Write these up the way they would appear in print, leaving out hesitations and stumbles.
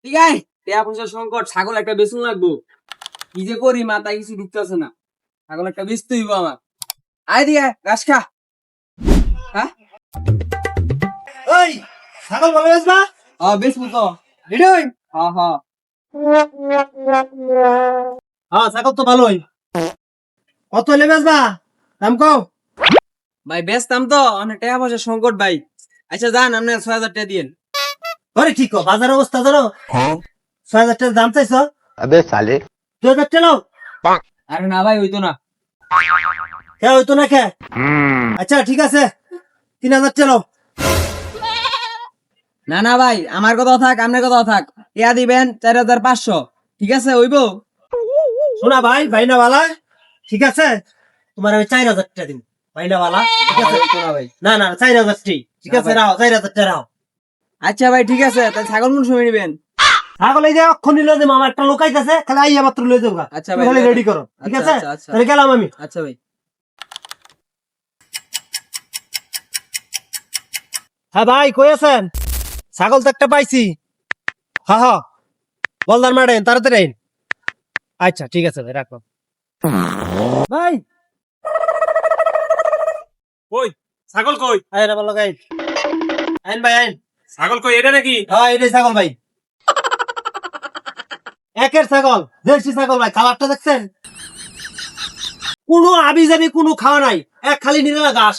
ঠিক আছে টিয়া পয়সা সংকট, ছাগল একটা বেচুন লাগবো। কি যে করি মাথায় কিছু ঢুকতেছে না। ছাগল একটা বেচতে হইব আমার। আয় দিয়া ঘাস খা। হ্যাঁ ওই ছাগল ভালো বেচবা? বেচবো তো। রেডি? হ্যাঁ হ্যাঁ হ্যাঁ ছাগল তো ভালোই। কত হলে বেচবা? দাম কও। ভাই বেচতাম তো, অনেক টাকা পয়সা সংকট ভাই। আচ্ছা যান আপনি ৬,০০০ টাকা দিয়েন। আরে ঠিক কো, বাজার অবস্থা জানো? ৬,০০০ টাকা দাম চাইছো? अबे साले ২,০০০ টাকা নাও। আরে না ভাই হইতো না। কে হইতো না কে? আচ্ছা ঠিক আছে, ৩,০০০ টাকা নাও। না না ভাই, আমার কথা থাক, আপনার কথা থাক। ইয়া দিবেন ৪,৫০০। ঠিক আছে হইব? শোনা ভাই, ভাইনা বালা, ঠিক আছে তোমার আমি ৪,০০০ টাকা দিন। ভাইনা বালা, ঠিক আছে? হইতো না ভাই। না না ৪,০০০ টাকা, ঠিক না আছে ভাই। রাও ৪,০০০ টাকা রাও। আচ্ছা ভাই ঠিক আছে, তাহলে ছাগল কোন সময় নিবেন? ছাগল এই যে অক্ষণ নিল যে মামা একটা লোকাইতেছে, খালি আইয়া মাত্র লয়ে যাবো। আচ্ছা ভাই, খালি রেডি করো, ঠিক আচ্ছা, আছে? আচ্ছা, আচ্ছা। তাহলে গেলাম আমি। আচ্ছা ভাই। হ্যাঁ ভাই কই আছেন? ছাগল তো একটা পাইছি। হ্যাঁ হ্যাঁ বলদার মারেন, তাড়াতাড়ি আইন। আচ্ছা ঠিক আছে ভাই, রাখো ভাই। কই ছাগল কই? আইন আমার লগে আইন। আইন ভাই আইন। ছাগল কই? এটা নাকি? হ্যাঁ এটাই ছাগল ভাই, একের ছাগল, দেশি ছাগল ভাই। খাবারটা দেখছেন? কোনো আবি যাবি কোনো খাওয়া নাই, এক খালি নিরালা ঘাস।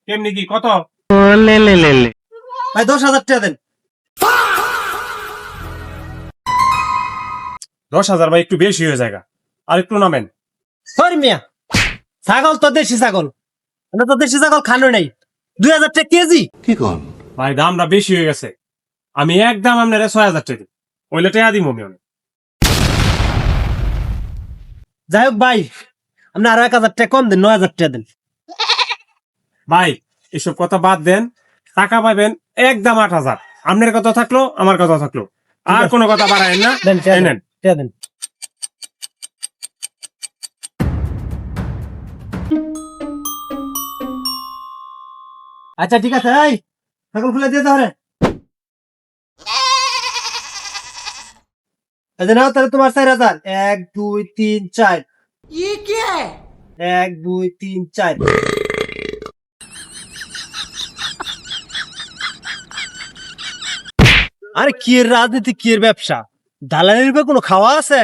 কেমনি কি কত? ভাই ১০,০০০ টাকা দেন। ১০,০০০ ভাই একটু বেশি হয়ে যায়, আর একটু নামেন। সরি মিয়া, ছাগল তো দেশি ছাগল, আমরা তো দেশি ছাগল খানো নাই। ২,০০০ টাকা কেজি। ভাই দামটা বেশি হয়ে গেছে। আমি একদম আপনার ৬,০০০ টাকা দিই, ওইলে টাকা দিব আমি অনেক। যাই হোক ভাই, আপনি আরো ১,০০০ টাকা কম দেন, ৯,০০০ টাকা দেন। ভাই এসব কথা বাদ দেন, টাকা পাবেন একদম ৮,০০০। আপনার কথা থাকলো, আমার কথা থাকলো, আর কোনো কথা বাড়ায়েন না। দেন টাকা এই দেন, নেন। টাকা দেন। আচ্ছা ঠিক আছে, এই ছাগল খুলে দিয়ে ধরে। এই যে নাও তাহলে তোমার ৪,০০০। ১ ২ ৩ ৪। ১ ২ ৩ ৪। আরে কি এর রাজনীতি, কি এর ব্যবসা? দালালির উপর কোনো খাওয়া আছে?